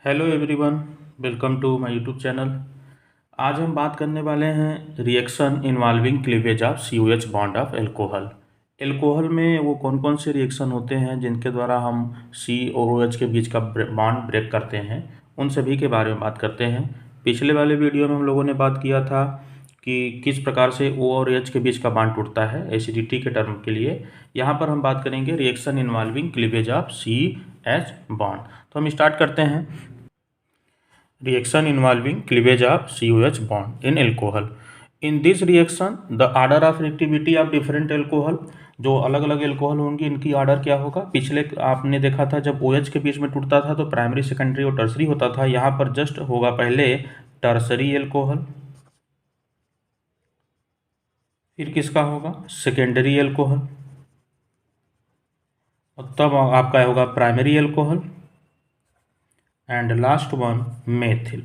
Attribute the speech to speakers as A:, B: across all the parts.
A: Hello everyone, welcome to my YouTube channel. आज हम बात करने वाले हैं reaction involving cleavage of COH bond of alcohol. Alcohol में वो कौन कौन से रिएक्शन होते हैं जिनके द्वारा हम C और OH के बीच का बॉन्ड ब्रेक करते हैं, उन सभी के बारे में बात करते हैं। पिछले वाले वीडियो में हम लोगों ने बात किया था कि किस प्रकार से O और H के बीच का बॉन्ड टूटता है एसिडिटी के टर्म के लिए। यहाँ पर हम बात करेंगे reaction involving cleavage of CH bond. तो हम स्टार्ट करते हैं। Reaction involving cleavage of COH bond in alcohol. In this reaction, the order of reactivity of different alcohol, जो अलग अलग एल्कोहल होंगे इनकी ऑर्डर क्या होगा। पिछले आपने देखा था जब OH के बीच में टूटता था तो प्राइमरी, सेकेंडरी और टर्सरी होता था। यहाँ पर जस्ट होगा पहले टर्सरी एल्कोहल, फिर किसका होगा सेकेंडरी एल्कोहल, और तब आपका होगा primary alcohol, and last one methyl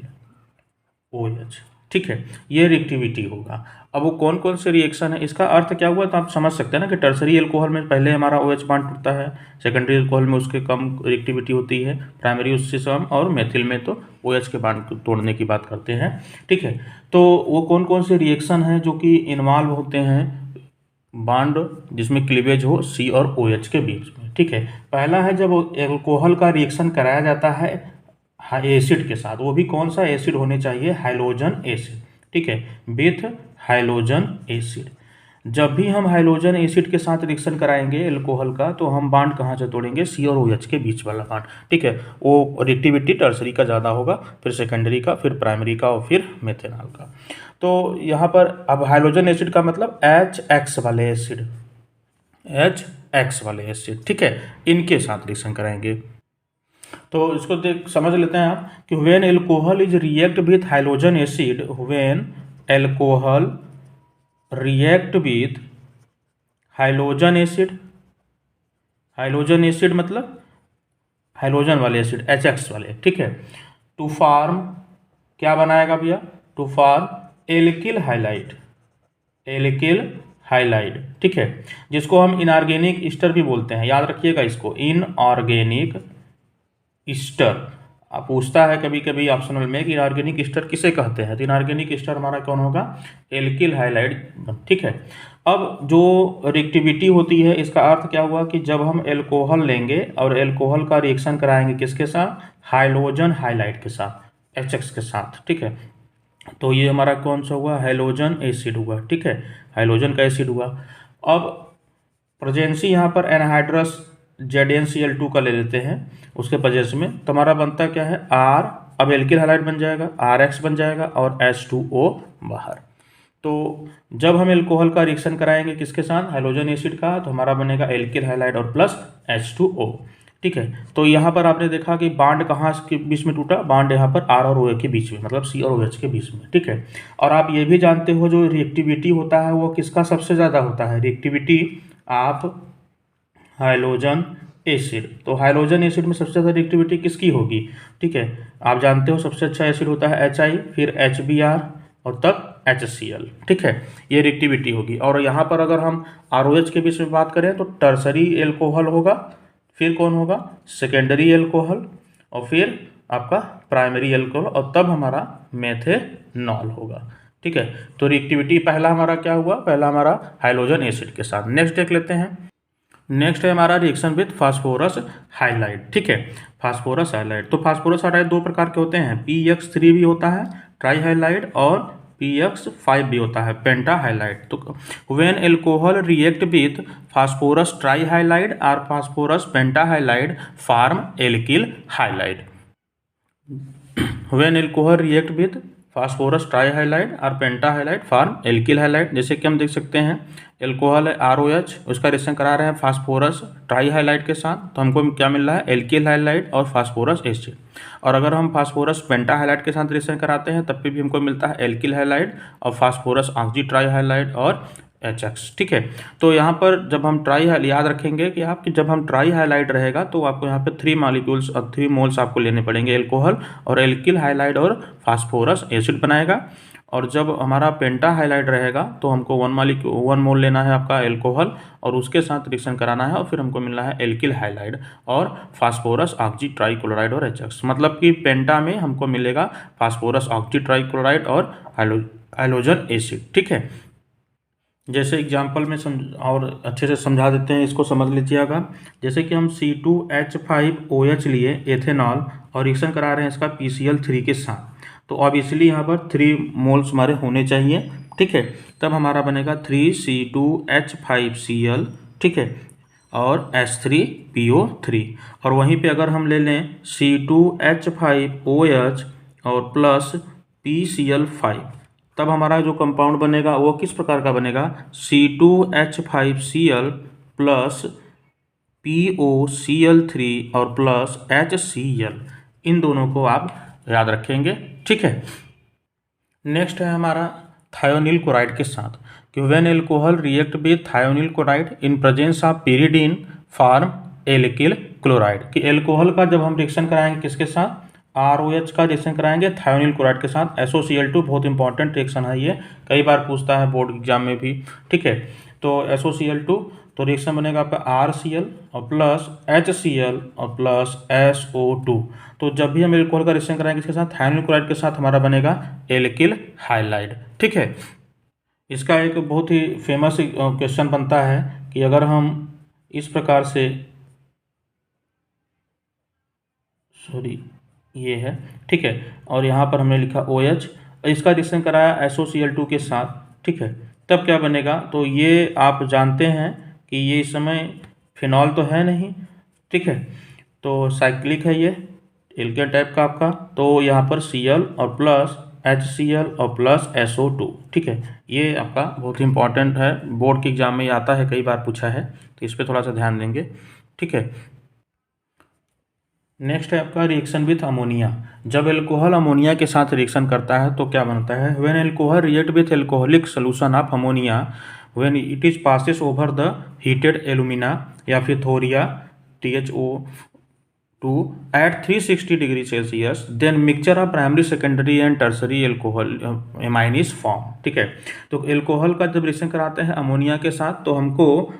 A: OH। ठीक है, ये रिएक्टिविटी होगा। अब वो कौन कौन से रिएक्शन है, इसका अर्थ क्या हुआ, तो आप समझ सकते हैं ना कि टर्सरी एल्कोहल में पहले हमारा OH बॉन्ड टूटता है, सेकेंडरी एल्कोहल में उसके कम रिएक्टिविटी होती है, प्राइमरी उससे कम, और मेथिल में तो OH के बॉन्ड तोड़ने की बात करते हैं। ठीक है, तो वो कौन कौन से रिएक्शन हैं जो कि इन्वॉल्व होते हैं बॉन्ड जिसमें क्लीवेज हो C और OH के बीच में। ठीक है, पहला है जब एल्कोहल का रिएक्शन कराया जाता है एसिड के साथ, वो भी कौन सा एसिड होने चाहिए, हाइलोजन एसिड। ठीक है, विथ हाइलोजन एसिड। जब भी हम हाइलोजन एसिड के साथ रिएक्शन कराएंगे एल्कोहल का, तो हम बॉन्ड कहाँ से तोड़ेंगे, C और OH के बीच वाला बॉन्ड। ठीक है, वो रिएक्टिविटी टर्सरी का ज़्यादा होगा, फिर सेकेंडरी का, फिर प्राइमरी का, और फिर मेथेनॉल का। तो यहाँ पर अब हाइलोजन एसिड का मतलब HX वाले एसिड, HX वाले एसिड। ठीक है, इनके साथ रिएक्शन कराएंगे। तो इसको देख समझ लेते हैं आप कि when alcohol is react with halogen acid, when alcohol react with halogen acid, halogen acid मतलब हाइलोजन वाले एसिड HX वाले। ठीक है, टू फॉर्म क्या बनाएगा भैया, to form alkyl halide, alkyl halide. ठीक है, जिसको हम इनऑर्गेनिक ईस्टर भी बोलते हैं, याद रखिएगा इसको, इनऑर्गेनिक ईस्टर। आप पूछता है कभी कभी ऑप्शनल में कि इनऑर्गेनिक ईस्टर किसे कहते हैं, तो इनऑर्गेनिक ईस्टर हमारा कौन होगा, एल्किल हाइलाइड। ठीक है, अब जो रिएक्टिविटी होती है इसका अर्थ क्या हुआ कि जब हम एल्कोहल लेंगे और एल्कोहल का रिएक्शन कराएंगे किसके साथ, हाइलोजन हाइलाइड के साथ, HX के साथ। ठीक है, तो ये हमारा कौन सा हुआ, हाइलोजन एसिड हुआ। ठीक है, हाइलोजन का एसिड हुआ। अब प्रेजेंसी यहाँ पर एनहाइड्रस ZnCl2 का ले लेते हैं उसके वजह में, तो हमारा बनता क्या है R, अब एल्किल हाइलाइड बन जाएगा, RX बन जाएगा, और H2O बाहर। तो जब हम एल्कोहल का रिएक्शन कराएंगे किसके साथ, हाइलोजन एसिड का, तो हमारा बनेगा एल्किल हाइलाइड और प्लस H2O। ठीक है, तो यहाँ पर आपने देखा कि बॉन्ड कहाँ के बीच में टूटा, बॉन्ड यहाँ पर R और OH के बीच में, मतलब C और OH के बीच में। ठीक है, और आप ये भी जानते हो जो रिएक्टिविटी होता है वो किसका सबसे ज़्यादा होता है, रिएक्टिविटी ऑफ हाइलोजन एसिड। तो हाइलोजन एसिड में सबसे ज़्यादा रिएक्टिविटी किसकी होगी। ठीक है, आप जानते हो सबसे अच्छा एसिड होता है HI, फिर HBr, और तब HCl। ठीक है, ये रिएक्टिविटी होगी। और यहाँ पर अगर हम ROH के बीच में बात करें तो टर्सरी एल्कोहल होगा, फिर कौन होगा, सेकेंडरी एल्कोहल, और फिर आपका प्राइमरी एल्कोहल, और तब हमारा मेथेनॉल होगा। ठीक है, तो रिएक्टिविटी पहला हमारा क्या हुआ, पहला हमारा हाइलोजन एसिड के साथ। नेक्स्ट देख लेते हैं, नेक्स्ट है हमारा रिएक्शन विथ फास्फोरस हाइलाइड। ठीक है, फास्फोरस हाइलाइड, तो फास्फोरस हाइलाइड दो प्रकार के होते हैं, PX3 भी होता है ट्राई हाइलाइड, और PX5 भी होता है पेंटा हाइलाइड। तो when alcohol react with phosphorus tri halide और phosphorus penta halide form alkyl halide. When alcohol react with phosphorus tri halide और penta halide form alkyl halide. जैसे कि हम देख सकते हैं एल्कोहल है ROH, उसका रिएक्शन करा रहे हैं फास्फोरस ट्राई हाइलाइड के साथ, तो हमको क्या मिल रहा है, एल्किल हाइलाइड और फास्फोरस एसिड। और अगर हम फास्फोरस पेंटा हाइलाइड के साथ रिएक्शन कराते हैं तब भी हमको मिलता है एल्किल हाइलाइड और फास्फोरस ऑक्सी ट्राई हाइलाइड और HX। ठीक है, तो यहाँ पर जब हम याद रखेंगे कि आप कि जब हम ट्राई हाइलाइड रहेगा तो आपको यहाँ पे 3 मॉलिक्यूल्स और 3 मोल्स आपको लेने पड़ेंगे एल्कोहल, और एल्किल हाइलाइड और फास्फोरस एसिड बनाएगा। और जब हमारा पेंटा हाइलाइड रहेगा तो हमको 1 मोल लेना है आपका एल्कोहल और उसके साथ रिएक्शन कराना है और फिर हमको मिलना है एल्किल हाइलाइड और फास्फोरस ऑक्सी ट्राइक्लोराइड और HX। मतलब कि पेंटा में हमको मिलेगा फास्फोरस ऑक्सी ट्राइक्लोराइड और हाइलोजन एसिड। ठीक है, जैसे एग्जाम्पल में और अच्छे से समझा देते हैं, इसको समझ लीजिएगा। जैसे कि हम C2H5OH लिए एथेनॉल और रिएक्शन करा रहे हैं इसका PCl3 के साथ, तो ऑब्वियसली यहाँ पर 3 मोल्स हमारे होने चाहिए। ठीक है, तब हमारा बनेगा 3C2H5Cl। ठीक है, और H3PO3। और वहीं पे अगर हम ले लें C2H5OH और प्लस PCl5, तब हमारा जो कंपाउंड बनेगा वो किस प्रकार का बनेगा, C2H5Cl प्लस POCl3 और प्लस HCl। इन दोनों को आप याद रखेंगे। ठीक है, नेक्स्ट है हमारा थायोनिल क्लोराइड के साथ कि when alcohol react with thionyl chloride in presence of pyridine form alkyl chloride. कि एल्कोहल का जब हम रिएक्शन कराएंगे किसके साथ, ROH का रिएक्शन कराएंगे थायोनिल क्लोराइड के साथ, SOCl2। बहुत इंपॉर्टेंट रिएक्शन है ये, कई बार पूछता है बोर्ड एग्जाम में भी। ठीक है, तो SOCl2, तो रिएक्शन बनेगा आपका RCl और प्लस HCl और प्लस SO2। तो जब भी हम एल्कोहल का रिएक्शन कराएंगे इसके साथ थायोनिल क्लोराइड के साथ, हमारा बनेगा एल्किल हाइलाइड। ठीक है, इसका एक बहुत ही फेमस क्वेश्चन बनता है कि अगर हम इस प्रकार से, सॉरी ये है, ठीक है, और यहाँ पर हमने लिखा OH, इसका रिएक्शन कराया SOCl2 के साथ। ठीक है, तब क्या बनेगा, तो ये आप जानते हैं कि ये इस समय फिनॉल तो है नहीं। ठीक है, तो साइक्लिक है ये, एल्केन टाइप का आपका, तो यहाँ पर Cl और प्लस HCl और प्लस SO2। ठीक है, ये आपका बहुत ही इंपॉर्टेंट है, बोर्ड के एग्जाम में आता है, कई बार पूछा है, तो इस पर थोड़ा सा ध्यान देंगे। ठीक है, नेक्स्ट है आपका रिएक्शन विथ अमोनिया। जब एल्कोहल अमोनिया के साथ रिएक्शन करता है तो क्या बनता है, when alcohol react with alcoholic solution of ammonia when it is passes over the heated alumina या फिर thoria THO2 at 360 degree Celsius, then mixture of primary secondary and tertiary alcohol amine is form. ठीक है, तो alcohol का जब reaction कराते हैं ammonia के साथ तो हमको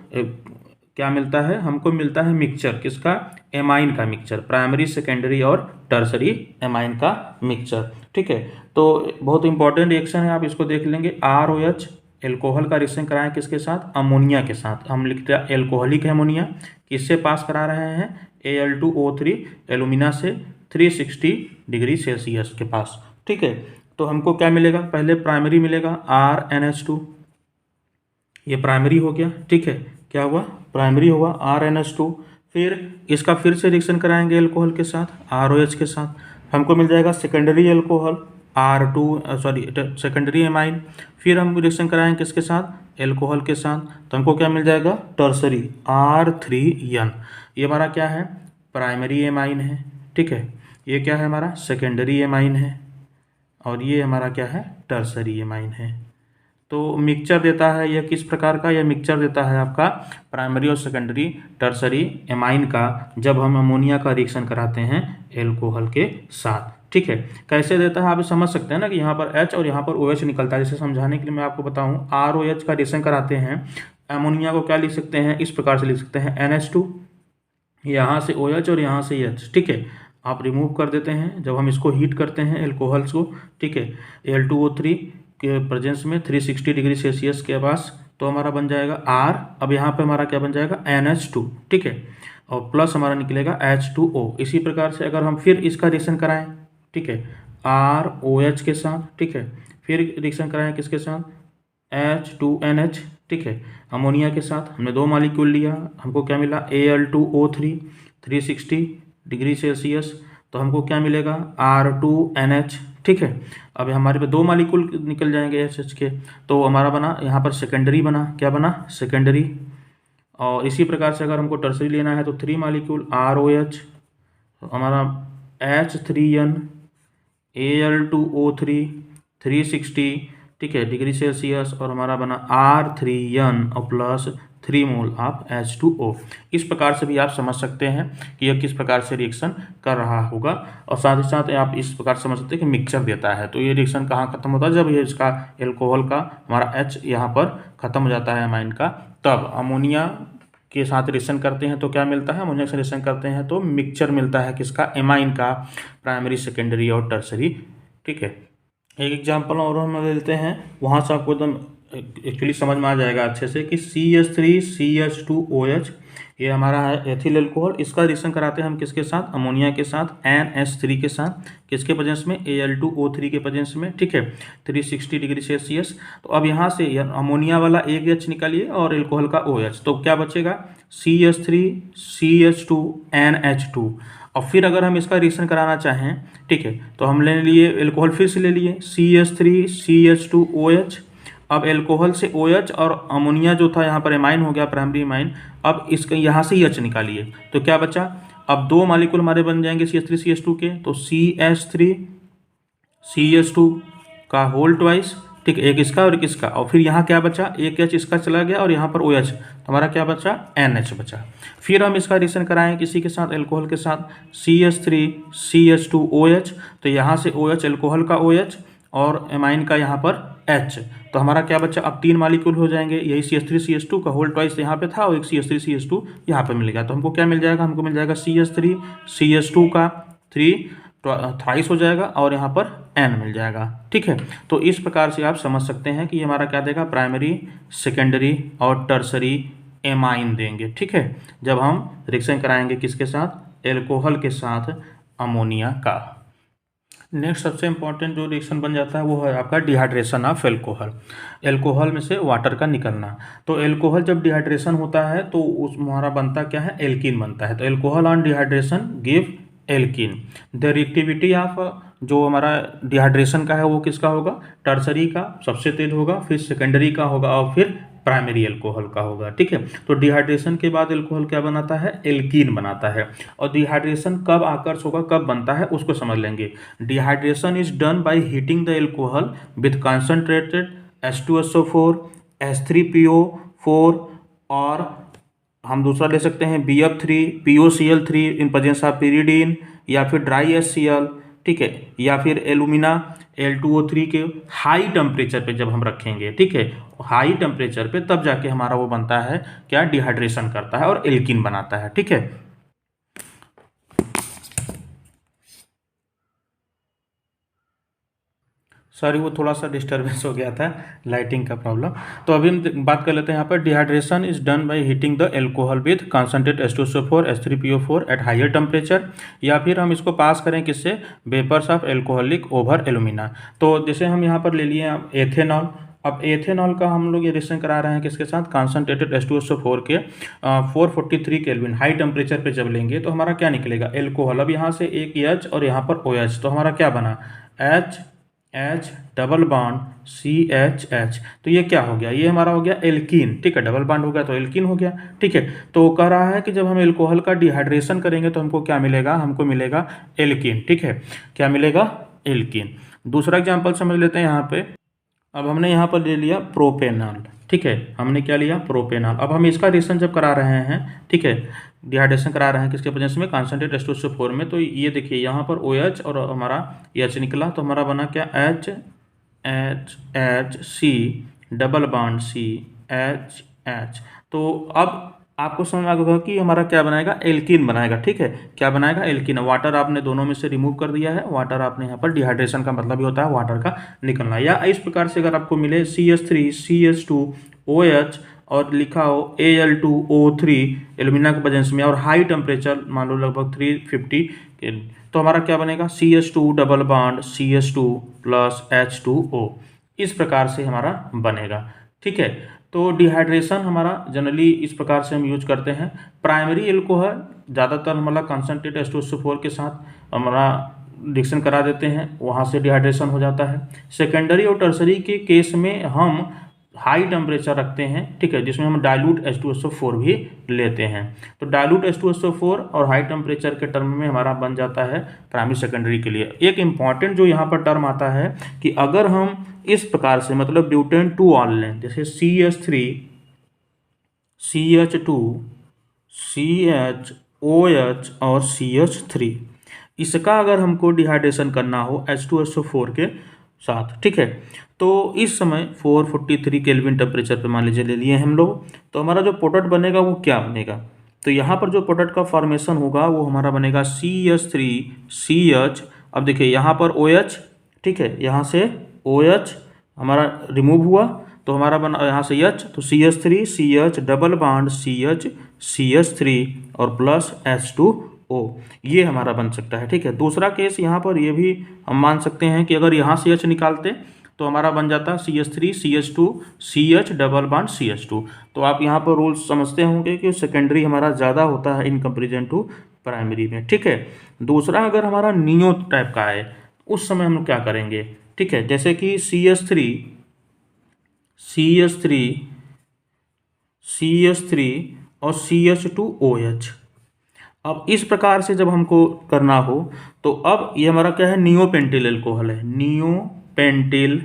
A: क्या मिलता है, हमको मिलता है मिक्सचर किसका, एमाइन का मिक्सचर, प्राइमरी सेकेंडरी और टर्सरी एमाइन का मिक्सचर। ठीक है, तो बहुत इंपॉर्टेंट रिएक्शन है, आप इसको देख लेंगे। ROH एल्कोहल का रिएक्शन कराएं किसके साथ, अमोनिया के साथ, हम लिखते हैं एल्कोहलिक अमोनिया, किससे पास करा रहे हैं, Al2O3 एलुमिना से 360 डिग्री सेल्सियस के पास। ठीक है, तो हमको क्या मिलेगा, पहले प्राइमरी मिलेगा RNH2, ये प्राइमरी हो गया। ठीक है, क्या हुआ, प्राइमरी हुआ RNH2। फिर इसका फिर से रिएक्शन कराएंगे एल्कोहल के साथ, ROH के साथ, हमको मिल जाएगा सेकेंडरी एल्कोहल सेकेंडरी एमाइन। फिर हम रिएक्शन कराएंगे किसके साथ, एल्कोहल के साथ, तो हमको क्या मिल जाएगा, टर्सरी R3N। ये हमारा क्या है, प्राइमरी एमाइन है। ठीक है, ये क्या है हमारा, सेकेंडरी एमाइन है, और ये हमारा क्या है, टर्सरी एमाइन है। तो मिक्सचर देता है यह किस प्रकार का, यह मिक्सचर देता है आपका प्राइमरी और सेकेंडरी टर्सरी एमाइन का, जब हम अमोनिया का रिएक्शन कराते हैं एल्कोहल के साथ। ठीक है, कैसे देता है आप समझ सकते हैं ना, कि यहाँ पर H और यहाँ पर OH निकलता है। जैसे समझाने के लिए मैं आपको बताऊँ, ROH का रिएक्शन कराते हैं अमोनिया को, क्या लिख सकते हैं, इस प्रकार से लिख सकते हैं NH2, यहाँ से OH और यहाँ से H। ठीक है, आप रिमूव कर देते हैं जब हम इसको हीट करते हैं एल्कोहल्स को। ठीक है, Al2O3 के प्रेजेंस में 360 डिग्री सेल्सियस के पास, तो हमारा बन जाएगा R। अब यहाँ पे हमारा क्या बन जाएगा, NH2। ठीक है, और प्लस हमारा निकलेगा H2O। इसी प्रकार से अगर हम फिर इसका रिएक्शन कराएं, ठीक है, ROH के साथ, ठीक है, फिर रिएक्शन कराएं किसके साथ, H2NH। ठीक है, अमोनिया के साथ हमने 2 मॉलिक्यूल लिया, हमको क्या मिला, Al2O3 360 डिग्री सेल्सियस, तो हमको क्या मिलेगा, R2NH। ठीक है, अब हमारे पे 2 मॉलिक्यूल निकल जाएंगे HH के, तो हमारा बना यहाँ पर सेकेंडरी बना, क्या बना, सेकेंडरी। और इसी प्रकार से अगर हमको टर्सरी लेना है तो 3 मॉलिक्यूल ROH, तो हमारा H3N Al2O3 360, ठीक है, डिग्री सेल्सियस, और हमारा बना R3N और प्लस 3 मोल ऑफ H2O। इस प्रकार से भी आप समझ सकते हैं कि यह किस प्रकार से रिएक्शन कर रहा होगा, और साथ ही साथ आप इस प्रकार समझ सकते हैं कि मिक्सचर देता है। तो ये रिएक्शन कहाँ खत्म होता है, जब ये इसका एल्कोहल का हमारा H यहाँ पर खत्म हो जाता है अमाइन का, तब अमोनिया के साथ रिएक्शन करते हैं तो क्या मिलता है, अमोनिया से रिएक्शन करते हैं तो मिक्सचर मिलता है किसका, एमाइन का, प्राइमरी, सेकेंडरी और टर्सरी। ठीक है, एक एग्जाम्पल और हम ले लेते हैं, वहाँ से आपको एकदम एक्चुअली समझ में आ जाएगा अच्छे से कि CH3CH2OH ये हमारा है एथिल एल्कोहल। इसका रिएक्शन कराते हैं हम किसके साथ, अमोनिया के साथ, NH3 के साथ, किसके प्रेजेंस में, Al2O3 के प्रेजेंस में। ठीक है, 360 डिग्री सेल्सियस। तो अब यहाँ से अमोनिया वाला एक H निकालिए और एल्कोहल का OH, तो क्या बचेगा, CH3CH2NH2। और फिर अगर हम इसका रिएक्शन कराना चाहें, ठीक है, तो हम ले लिए एल्कोहल, फिर से ले लिए CH3CH2OH। अब एल्कोहल से OH और अमोनिया जो था यहाँ पर एमाइन हो गया, प्राइमरी एमाइन। अब इसके यहाँ से H निकालिए तो क्या बचा, अब 2 मॉलिक्यूल हमारे बन जाएंगे CH3CH2 के, तो CH3CH2 का होल ट्वाइस, ठीक है, एक इसका और एक इसका, और फिर यहाँ क्या बचा, एक H इसका चला गया और यहाँ पर OH, तो हमारा क्या बचा, NH बचा। फिर हम इसका रिएक्शन कराएं किसी के साथ, एल्कोहल के साथ, CH3CH2OH, तो यहाँ से OH एल्कोहल का OH और एमाइन का यहाँ पर H, तो हमारा क्या बचा, अब 3 मॉलिक्यूल हो जाएंगे, यही CH3CH2 का होल ट्वाइस यहाँ पे था और एक CH3CH2 यहाँ पे मिल गया। तो हमको क्या मिल जाएगा, हमको मिल जाएगा CH3CH2 का 3 थ्राइस हो जाएगा और यहाँ पर N मिल जाएगा। ठीक है, तो इस प्रकार से आप समझ सकते हैं कि हमारा क्या देगा, प्राइमरी, सेकेंडरी और टर्सरी एमाइन देंगे। ठीक है, जब हम रिएक्शन कराएंगे किसके साथ, एल्कोहल के साथ अमोनिया का। नेक्स्ट सबसे इंपॉर्टेंट जो रिएक्शन बन जाता है वो है आपका डिहाइड्रेशन ऑफ एल्कोहल, एल्कोहल में से वाटर का निकलना। तो एल्कोहल जब डिहाइड्रेशन होता है तो उस हमारा बनता क्या है, एल्कीन बनता है। तो alcohol on dehydration give alkene. The reactivity of जो हमारा डिहाइड्रेशन का है वो किसका होगा, टर्सरी का सबसे तेज होगा, फिर सेकेंडरी का होगा और फिर प्राइमरी एल्कोहल का होगा। ठीक है, तो डिहाइड्रेशन के बाद एल्कोहल क्या बनाता है, एल्कीन बनाता है। और डिहाइड्रेशन कब आकर्ष होगा, कब बनता है, उसको समझ लेंगे। Dehydration is done by heating the alcohol with concentrated H2SO4, H3PO4, और हम दूसरा ले सकते हैं BF3, POCl3 in presence of pyridine, या फिर ड्राई HCl, ठीक है, या फिर एलुमिना L2O3 के हाई टेम्परेचर पे जब हम रखेंगे, ठीक है, हाई टेम्परेचर पे, तब जाके हमारा वो बनता है क्या, डिहाइड्रेशन करता है और एल्कीन बनाता है। ठीक है, सॉरी वो थोड़ा सा डिस्टर्बेंस हो गया था, लाइटिंग का प्रॉब्लम। तो अभी हम बात कर लेते हैं यहाँ पर, dehydration is done by heating the alcohol with concentrate H2SO4, H3PO4 at higher temperature, या फिर हम इसको पास करें किससे, vapours of alcoholic over alumina. तो जैसे हम यहाँ पर ले लिए एथेनॉल। अब एथेनॉल का हम लोग ये रिएक्शन करा रहे हैं किसके साथ, कॉन्सेंट्रेटेड H2SO4 के 443 केल्विन हाई टेम्परेचर पे जब लेंगे तो हमारा क्या निकलेगा, एल्कोहल। अब यहाँ से एक H और यहाँ पर OH, तो हमारा क्या बना, H डबल बॉन्ड CHH, तो ये क्या हो गया, ये हमारा हो गया एल्कीन। ठीक है, डबल बॉन्ड हो गया तो एल्कीन हो गया। ठीक है, तो कह रहा है कि जब हम एल्कोहल का डिहाइड्रेशन करेंगे तो हमको क्या मिलेगा, हमको मिलेगा एल्कीन। ठीक है, क्या मिलेगा, एल्कीन। दूसरा एग्जाम्पल समझ लेते हैं यहाँ पे। अब हमने यहाँ पर ले लिया प्रोपेनॉल। ठीक है, हमने क्या लिया, प्रोपेनॉल। अब हम इसका रिएक्शन जब करा रहे हैं, ठीक है, डिहाइड्रेशन करा रहे हैं किसके प्रेजेंस में, कॉन्सेंट्रेट H2SO4 में, तो ये देखिए यहाँ पर OH और हमारा H निकला, तो हमारा बना क्या, HC डबल बॉन्ड CHH। तो अब आपको समझ आ गया कि हमारा क्या बनाएगा, एल्कीन बनाएगा। ठीक है, क्या बनाएगा, एल्कीन। वाटर आपने दोनों में से रिमूव कर दिया है, वाटर आपने यहाँ पर, डिहाइड्रेशन का मतलब ही होता है वाटर का निकलना। या इस प्रकार से अगर आपको मिले CH3CH2OH और लिखा हो Al2O3 एल्यूमिना के प्रेजेंस में और हाई टेम्परेचर मान लो लगभग 350 के, तो हमारा क्या बनेगा, CH2 double bond CH2 plus H2O। इस प्रकार से हमारा बनेगा। ठीक है, तो डिहाइड्रेशन हमारा जनरली इस प्रकार से हम यूज करते हैं। प्राइमरी एल्कोहल ज़्यादातर हमारा कॉन्सेंट्रेट H2SO4 के साथ हमारा रिएक्शन करा देते हैं, वहाँ से डिहाइड्रेशन हो जाता है। सेकेंडरी और टर्सरी के केस में हम हाई टेम्परेचर रखते हैं, ठीक है, जिसमें हम डाइल्यूट H2SO4 भी लेते हैं। तो डाइल्यूट H2SO4 और हाई टेम्परेचर के टर्म में हमारा बन जाता है प्राइमरी सेकेंडरी के लिए। एक इम्पॉर्टेंट जो यहाँ पर टर्म आता है कि अगर हम इस प्रकार से मतलब ब्यूटेन 2 ऑल लें, जैसे CH2 CHOH और CH3, इसका अगर हमको डिहाइड्रेशन करना हो H2SO4 के साथ, ठीक है, तो इस समय 443 केल्विन टेम्परेचर पे मान लीजिए ले लिए हम लोग, तो हमारा जो प्रोडक्ट बनेगा वो क्या बनेगा, तो यहाँ पर जो प्रोडक्ट का फॉर्मेशन होगा वो हमारा बनेगा CH3CH। अब देखिए यहाँ पर OH, ठीक है, यहाँ से OH हमारा रिमूव हुआ तो हमारा बना यहाँ से H, तो CH3CH डबल बॉन्ड CH3 और प्लस H2O, ये हमारा बन सकता है, ठीक है। दूसरा केस यहाँ पर ये भी हम मान सकते हैं कि अगर यहाँ से H निकालते तो हमारा बन जाता CH3CH2 CH double bond CH2। तो आप यहाँ पर रूल्स समझते होंगे कि सेकेंडरी हमारा ज़्यादा होता है इन कंपेरिजन टू प्राइमरी में, ठीक है। दूसरा अगर हमारा नियो टाइप का है उस समय हम क्या करेंगे, ठीक है, जैसे कि CH3 और CH2OH। अब इस प्रकार से जब हमको करना हो तो अब ये हमारा क्या है, नियोपेंटिल एल्कोहल है, नियोपेंटिल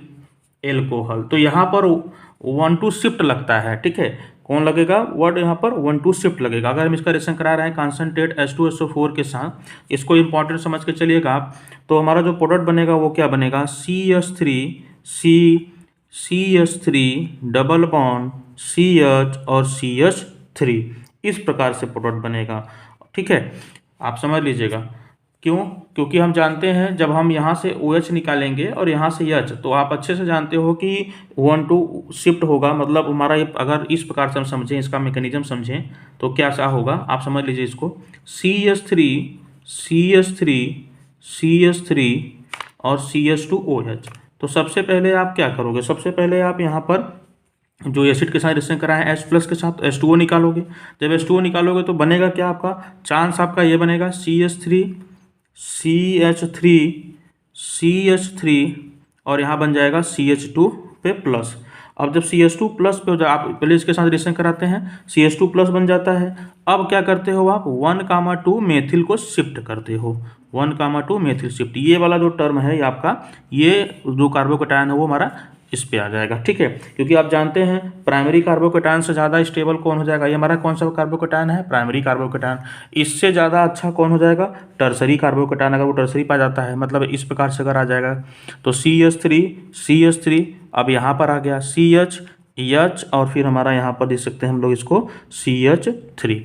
A: एल्कोहल। तो यहाँ पर 1,2 शिफ्ट लगता है, ठीक है, कौन लगेगा, वर्ड यहाँ पर 1,2 शिफ्ट लगेगा। अगर हम इसका रिएक्शन करा रहे हैं कॉन्सेंट्रेट H2SO4 के साथ, इसको इंपॉर्टेंट समझ के चलिएगा आप, तो हमारा जो प्रोडक्ट बनेगा वो क्या बनेगा, CH3 डबल बॉन्ड CH और CH3, इस प्रकार से प्रोडक्ट बनेगा, ठीक है। आप समझ लीजिएगा क्यों, क्योंकि हम जानते हैं जब हम यहाँ से OH निकालेंगे और यहाँ से H, तो आप अच्छे से जानते हो कि 1,2 शिफ्ट होगा, मतलब हमारा ये अगर इस प्रकार से हम समझें, इसका मैकेनिज्म समझें तो क्या सा होगा, आप समझ लीजिए इसको, CH3 और CH2OH। तो सबसे पहले आप क्या करोगे, सबसे पहले आप यहाँ पर जो एसिड के साथ रिएक्शन कराएं H प्लस के साथ H2O निकालोगे। जब H2O निकालोगे तो बनेगा क्या, आपका चांस आपका ये बनेगा CH3 और यहाँ बन जाएगा CH2 पे प्लस। अब जब CH2 प्लस पे आप पहले इसके साथ रिएक्शन कराते हैं, CH2 प्लस बन जाता है। अब क्या करते हो आप, 1,2 मेथिल को शिफ्ट करते हो, 1,2 मेथिल शिफ्ट। ये वाला जो टर्म है ये आपका, ये जो कार्बोकैटायन है वो हमारा इस पे आ जाएगा, ठीक है, क्योंकि आप जानते हैं प्राइमरी कार्बोकैटायन से ज़्यादा स्टेबल कौन हो जाएगा, ये हमारा कौन सा कार्बोकैटायन है, प्राइमरी कार्बोकैटायन। इससे ज़्यादा अच्छा कौन हो जाएगा, टर्सरी कार्बोकैटायन, अगर वो टर्सरी पा जाता है, मतलब इस प्रकार से अगर आ जाएगा तो CH3 अब यहाँ पर आ गया CH और फिर हमारा यहाँ पर देख सकते हैं हम लोग इसको CH3।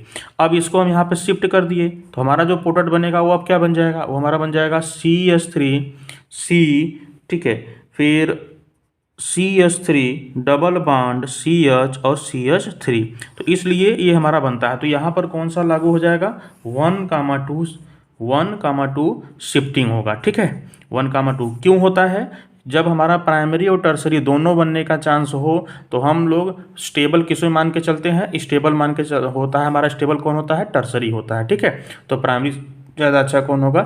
A: अब इसको हम यहाँ पर शिफ्ट कर दिए तो हमारा जो प्रोडक्ट बनेगा वो अब क्या बन जाएगा, वो हमारा बन जाएगा CH3C, ठीक है, फिर CH3 डबल बॉन्ड CH और CH3। तो इसलिए ये हमारा बनता है। तो यहाँ पर कौन सा लागू हो जाएगा, 1,2 शिफ्टिंग होगा, ठीक है, 1,2 क्यों होता है, जब हमारा प्राइमरी और टर्सरी दोनों बनने का चांस हो तो हम लोग स्टेबल किसमें मान के चलते हैं, स्टेबल मान के होता है हमारा, स्टेबल कौन होता है, टर्सरी होता है, ठीक है। तो प्राइमरी ज़्यादा अच्छा कौन होगा,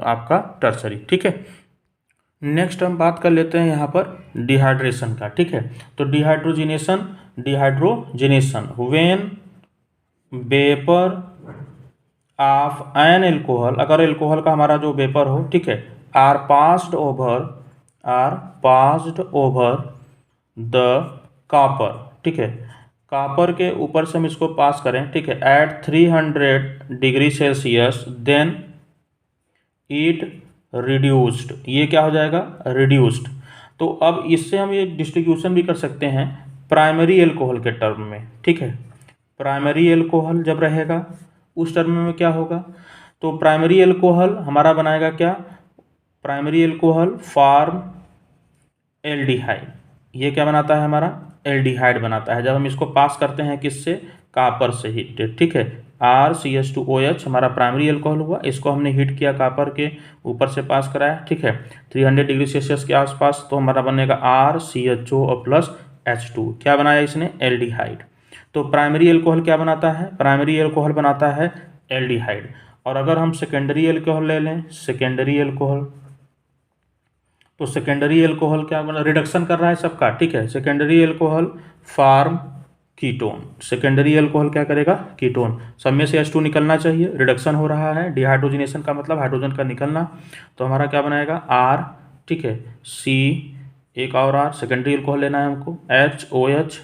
A: आपका टर्सरी, ठीक है। नेक्स्ट हम बात कर लेते हैं यहाँ पर डिहाइड्रेशन का, ठीक है। तो dehydrogenation when vapour of an alcohol, अगर एल्कोहल का हमारा जो वेपर हो, ठीक है, are passed over the copper, ठीक है, कॉपर के ऊपर से हम इसको पास करें, ठीक है, at 300 degree Celsius, then it reduced, ये क्या हो जाएगा, रिड्यूस्ड। तो अब इससे हम ये डिस्ट्रीब्यूशन भी कर सकते हैं प्राइमरी एल्कोहल के टर्म में, ठीक है। प्राइमरी एल्कोहल जब रहेगा उस टर्म में क्या होगा, तो प्राइमरी एल्कोहल हमारा बनाएगा क्या, प्राइमरी एल्कोहल फॉर्म एल्डिहाइड, ये क्या बनाता है हमारा, एल्डिहाइड बनाता है। जब हम इसको पास करते हैं किससे, कॉपर से हीट, ठीक है, RCH2OH हमारा प्राइमरी एल्कोहल हुआ, इसको हमने हीट किया कॉपर के ऊपर से पास कराया, ठीक है, 300 डिग्री सेल्सियस के आसपास, तो हमारा बनेगा RCHO और प्लस H2, क्या बनाया इसने, एल्डिहाइड। तो प्राइमरी एल्कोहल क्या बनाता है, प्राइमरी एल्कोहल बनाता है एल्डिहाइड। और अगर हम सेकेंडरी एल्कोहल ले लें, सेकेंडरी एल्कोहल, तो सेकेंडरी एल्कोहल क्या बना, रिडक्शन कर रहा है सबका, ठीक है, secondary alcohol form ketone, secondary alcohol क्या करेगा, कीटोन, सब में से H2 निकलना चाहिए, रिडक्शन हो रहा है, डिहाइड्रोजिनेशन का मतलब हाइड्रोजन का निकलना, तो हमारा क्या बनाएगा R, ठीक है, C, एक और R, सेकेंडरी एल्कोहल लेना है हमको, HOH,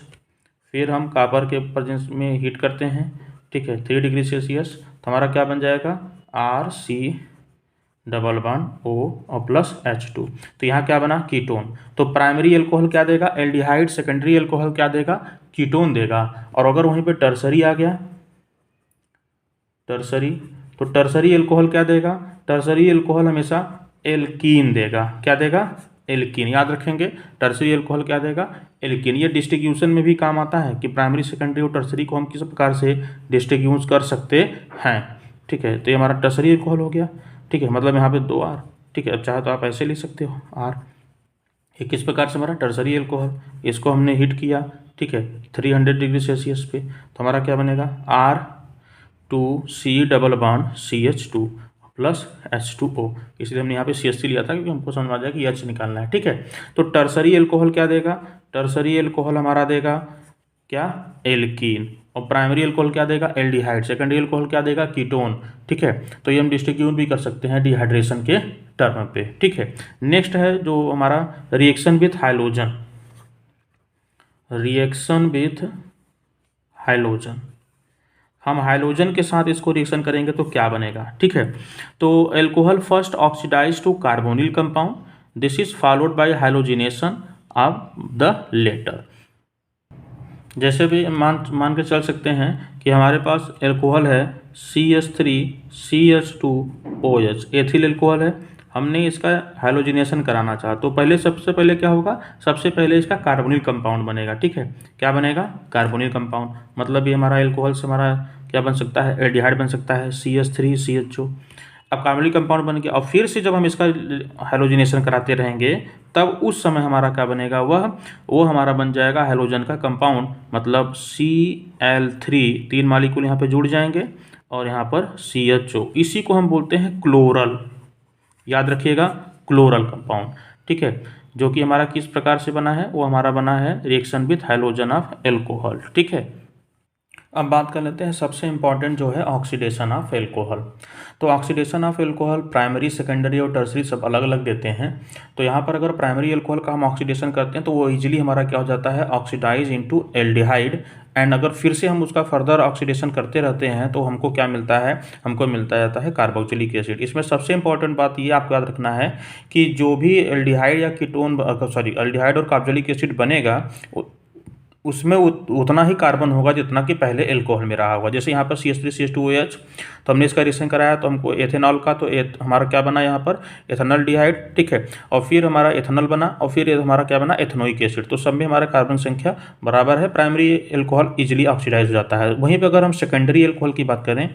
A: फिर हम कॉपर के प्रेजेंस में हीट करते हैं, ठीक है, 3 डिग्री सेल्सियस, तो हमारा क्या बन जाएगा RC डबल बॉन्ड O और प्लस H2। तो यहाँ क्या बना कीटोन। तो प्राइमरी एल्कोहल क्या देगा एल्डिहाइड, सेकेंडरी एल्कोहल क्या देगा कीटोन देगा। और अगर वहीं पे टर्सरी आ गया टर्सरी, तो टर्सरी एल्कोहल क्या देगा, टर्सरी एल्कोहल हमेशा एल्कीन देगा। क्या देगा एल्कीन, याद रखेंगे टर्सरी एल्कोहल क्या देगा एल्कीन। ये डिस्ट्रीब्यूशन में भी काम आता है कि प्राइमरी सेकेंडरी और टर्सरी को हम किस प्रकार से डिस्ट्रीब्यूट कर सकते हैं, ठीक है। तो ये हमारा टर्सरी एल्कोहल हो गया, ठीक है, मतलब यहाँ पे 2 R, ठीक है। अब चाहे तो आप ऐसे लिख सकते हो R। ये किस प्रकार से हमारा टर्सरी एल्कोहल, इसको हमने हीट किया, ठीक है, 300 डिग्री सेल्सियस पे, तो हमारा क्या बनेगा R2C double bond CH2 plus H2O। इसलिए हमने यहाँ पे CH3 लिया था क्योंकि हमको समझ आ जाए कि H निकालना है, ठीक है। तो टर्सरी एल्कोहल क्या देगा, टर्सरी एल्कोहल हमारा देगा क्या एल्कीन, और प्राइमरी एल्कोहल क्या देगा एल्डिहाइड, सेकेंडरी एल्कोहल क्या देगा कीटोन, ठीक है। तो ये हम डिस्ट्रीब्यूट भी कर सकते हैं डिहाइड्रेशन के टर्म पे, ठीक है। नेक्स्ट है जो हमारा reaction with halogen, reaction with halogen. हम हाइलोजन के साथ इसको रिएक्शन करेंगे तो क्या बनेगा, ठीक है। तो alcohol first oxidise to carbonyl compound, this is followed by halogenation of the latter. जैसे भी मान के चल सकते हैं कि हमारे पास एल्कोहल है CH3CH2OH, एथिल एल्कोहल है, हमने इसका हाइलोजिनेशन कराना चाहा तो पहले सबसे पहले क्या होगा, सबसे पहले इसका कार्बोनिल कंपाउंड बनेगा, ठीक है। क्या बनेगा कार्बोनिल कंपाउंड, मतलब ये हमारा एल्कोहल से हमारा क्या बन सकता है एल्डिहाइड बन सकता है CH3CHO। अब कार्बोनिल कंपाउंड बन गया और फिर से जब हम इसका हाइलोजिनेशन कराते रहेंगे तब उस समय हमारा क्या बनेगा वो हमारा बन जाएगा हाइलोजन का कंपाउंड, मतलब Cl3, 3 मॉलिक्यूल यहाँ पे जुड़ जाएंगे और यहाँ पर CHO, इसी को हम बोलते हैं क्लोरल, याद रखिएगा क्लोरल कंपाउंड, ठीक है। जो कि हमारा किस प्रकार से बना है, वो हमारा बना है reaction with halogen of alcohol, ठीक है। अब बात कर लेते हैं सबसे इंपॉर्टेंट जो है ऑक्सीडेशन ऑफ एल्कोहल। तो oxidation of alcohol primary secondary और टर्सरी सब अलग अलग देते हैं। तो यहाँ पर अगर प्राइमरी एल्कोहल का हम ऑक्सीडेशन करते हैं तो वो इजीली हमारा क्या हो जाता है ऑक्सीडाइज इनटू एल्डिहाइड, एंड अगर फिर से हम उसका फर्दर ऑक्सीडेशन करते रहते हैं तो हमको क्या मिलता है, हमको मिलता जाता है कार्बोक्सिलिक एसिड। इसमें सबसे इंपॉर्टेंट बात ये आपको याद रखना है कि जो भी एल्डिहाइड या कीटोन एल्डिहाइड और कार्बोक्सिलिक एसिड बनेगा उसमें उतना ही कार्बन होगा जितना कि पहले एल्कोहल में रहा होगा। जैसे यहाँ पर CH3CH2OH, तो हमने इसका रिएक्शन कराया तो हमको एथेनॉल का, तो हमारा क्या बना यहाँ पर एथेनॉल डिहाइड, ठीक है, और फिर हमारा एथेनॉल बना और फिर हमारा क्या बना एथेनोइक एसिड। तो सब में हमारा कार्बन संख्या बराबर है, प्राइमरी एल्कोहल इजिली ऑक्सीडाइज हो जाता है। वहीं पर अगर हम सेकेंडरी एल्कोहल की बात करें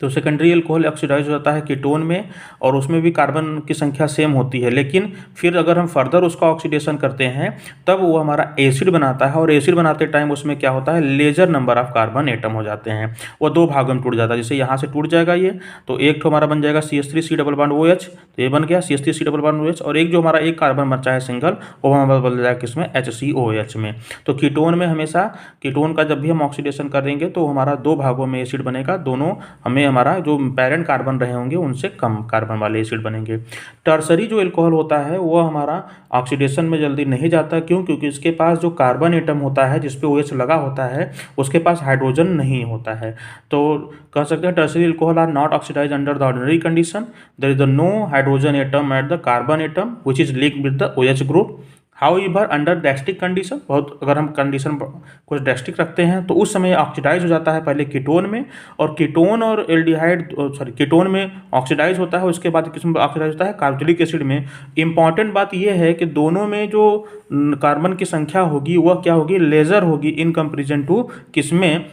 A: तो सेकेंडरी एल्कोहल ऑक्सीडाइज हो जाता है कीटोन में और उसमें भी कार्बन की संख्या सेम होती है, लेकिन फिर अगर हम फर्दर उसका ऑक्सीडेशन करते हैं तब वो हमारा एसिड बनाता है और एसिड बनाते टाइम उसमें क्या होता है lesser number of carbon atom हो जाते हैं, वो 2 भागों में टूट जाता है। जैसे यहाँ से टूट जाएगा ये, तो एक तो हमारा बन जाएगा CH3C डबल बॉन्ड OH, तो ये बन गया CH3C डबल बॉन्ड OH, और एक जो हमारा एक कार्बन बचा है सिंगल वो हमारा बदल जाएगा किसमें HCOH में। तो कीटोन में हमेशा कीटोन का जब भी हम ऑक्सीडेशन करेंगे तो हमारा 2 भागों में एसिड बनेगा, दोनों हमें हमारा जो पेरेंट कार्बन रहे होंगे उनसे कम कार्बन वाले एसिड बनेंगे। टर्सरी जो एल्कोहल होता है वो हमारा ऑक्सीडेशन में जल्दी नहीं जाता, क्यों, क्योंकि इसके पास जो कार्बन एटम होता है जिस पे OH लगा होता है उसके पास हाइड्रोजन नहीं होता है। तो कह सकते हैं tertiary alcohol are not oxidise under the ordinary condition, there is the no hydrogen atom at the carbon atom which is linked with the OH group. However under drastic condition, बहुत अगर हम कंडीशन कुछ डैस्टिक रखते हैं तो उस समय oxidise हो जाता है पहले कीटोन में, और कीटोन और एल्डिहाइड कीटोन में ऑक्सीडाइज होता है, उसके बाद किस में ऑक्सीडाइज होता है कार्बोक्सिलिक एसिड में। इंपॉर्टेंट बात यह है कि दोनों में जो कार्बन की संख्या होगी वह क्या होगी लेजर होगी इन कंपेरिजन टू किसमें,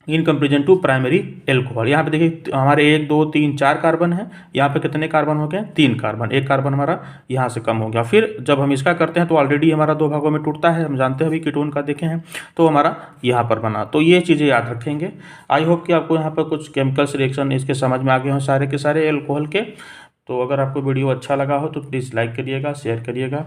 A: in comparison to primary alcohol. यहाँ पे देखिए हमारे 1 2 3 4 कार्बन है, यहाँ पे कितने कार्बन हो गए 3 कार्बन, एक कार्बन हमारा यहाँ से कम हो गया। फिर जब हम इसका करते हैं तो ऑलरेडी हमारा 2 भागों में टूटता है, हम जानते हैं अभी कीटोन का देखे हैं, तो हमारा यहाँ पर बना। तो ये चीज़ें याद रखेंगे। आई होप कि आपको यहाँ पर कुछ केमिकल्स रिएक्शन इसके समझ में आ गए हों सारे के सारे एल्कोहल के। तो अगर आपको वीडियो अच्छा लगा हो तो प्लीज़ लाइक करिएगा, शेयर करिएगा।